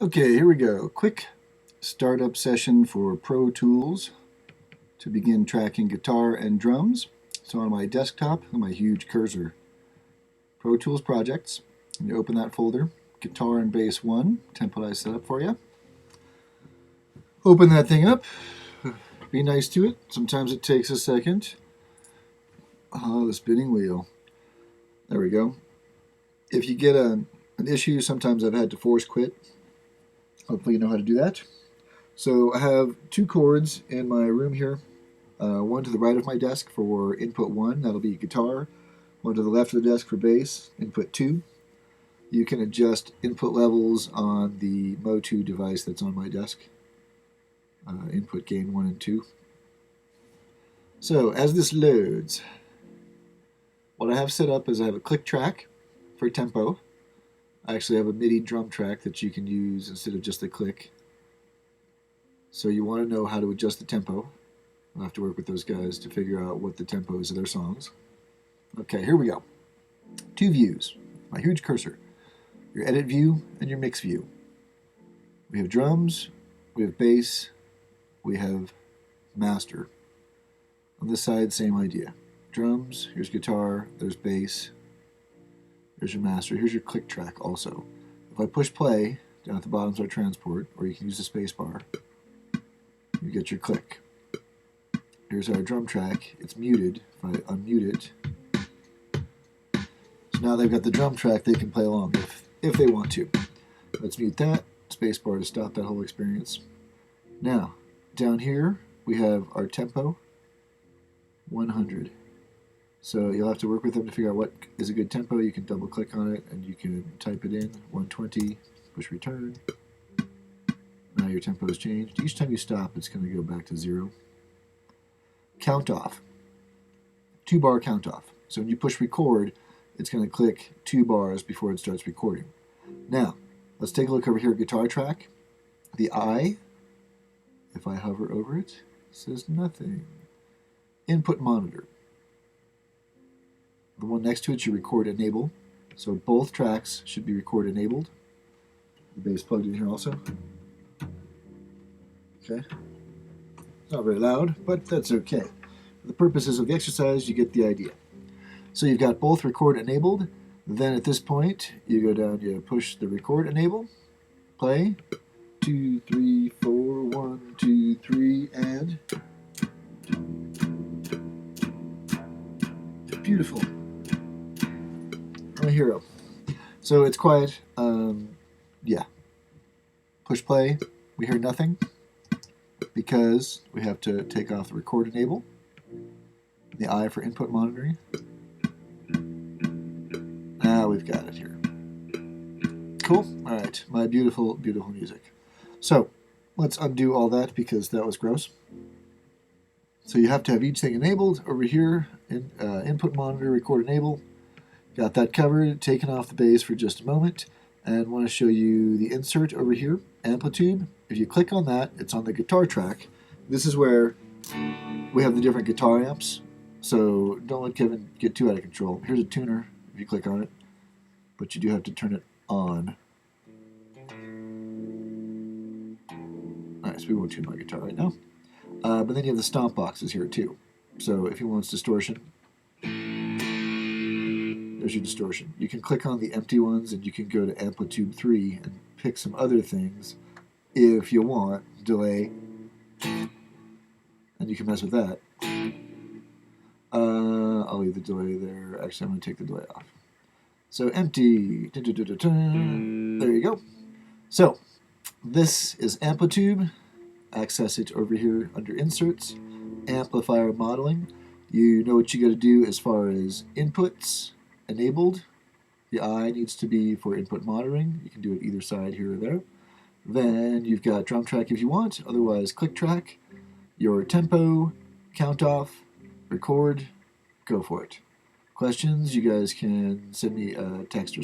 Okay, here we go. Quick startup session for Pro Tools to begin tracking guitar and drums. So on my desktop, on my huge cursor, Pro Tools Projects. You open that folder, Guitar and Bass 1, template I set up for you. Open that thing up. Be nice to it. Sometimes it takes a second. Oh, the spinning wheel. There we go. If you get an issue, sometimes I've had to force quit. Hopefully you know how to do that. So I have two chords in my room here. One to the right of my desk for input 1, that'll be guitar. One to the left of the desk for bass, input 2. You can adjust input levels on the Motu device that's on my desk. Input gain 1 and 2. So as this loads, what I have set up is I have a click track for tempo. I actually have a MIDI drum track that you can use instead of just the click. So you want to know how to adjust the tempo. I'll have to work with those guys to figure out what the tempo is of their songs. Okay, here we go. Two views, my huge cursor. Your edit view and your mix view. We have drums, we have bass, we have master. On this side, same idea. Drums, here's guitar, there's bass, there's your master, here's your click track also. If I push play, down at the bottom is our transport, or you can use the space bar, you get your click. Here's our drum track, it's muted. If I unmute it, so now they've got the drum track, they can play along if they want to. Let's mute that, space bar to stop that whole experience. Now, down here we have our tempo, 100. So you'll have to work with them to figure out what is a good tempo. You can double click on it and you can type it in, 120, push return. Now your tempo has changed. Each time you stop, it's going to go back to 0. Count off, 2-bar count off. So when you push record, it's going to click 2 bars before it starts recording. Now, let's take a look over here at guitar track. The I, if I hover over it, says nothing. Input monitor. The one next to it should record enable. So both tracks should be record enabled. The bass plugged in here also. Okay. It's not very loud, but that's okay. For the purposes of the exercise, you get the idea. So you've got both record enabled. Then at this point, you go down, you push the record enable, play, 2, 3, 4, 1, 2, 3, and beautiful. My hero. So it's quiet. Yeah. Push play. We hear nothing because we have to take off the record enable. The I for input monitoring. Now we've got it here. Cool. All right. My beautiful, beautiful music. So let's undo all that because that was gross. So you have to have each thing enabled over here. Input monitor, record enable. Got that covered. Taken off the bass for just a moment. And want to show you the insert over here, Amplitude. If you click on that, it's on the guitar track. This is where we have the different guitar amps. So don't let Kevin get too out of control. Here's a tuner if you click on it. But you do have to turn it on. Alright, so we won't tune my guitar right now. But then you have the stomp boxes here too. So if you want distortion, there's your distortion. You can click on the empty ones and you can go to Amplitude 3 and pick some other things if you want. Delay. And you can mess with that. I'll leave the delay there. Actually, I'm going to take the delay off. So empty. There you go. So this is Amplitude. Access it over here under Inserts, Amplifier Modeling. You know what you got to do as far as inputs enabled. The I needs to be for input monitoring. You can do it either side here or there. Then you've got drum track if you want, otherwise click track, your tempo, count off, record, go for it. Questions, you guys can send me a text or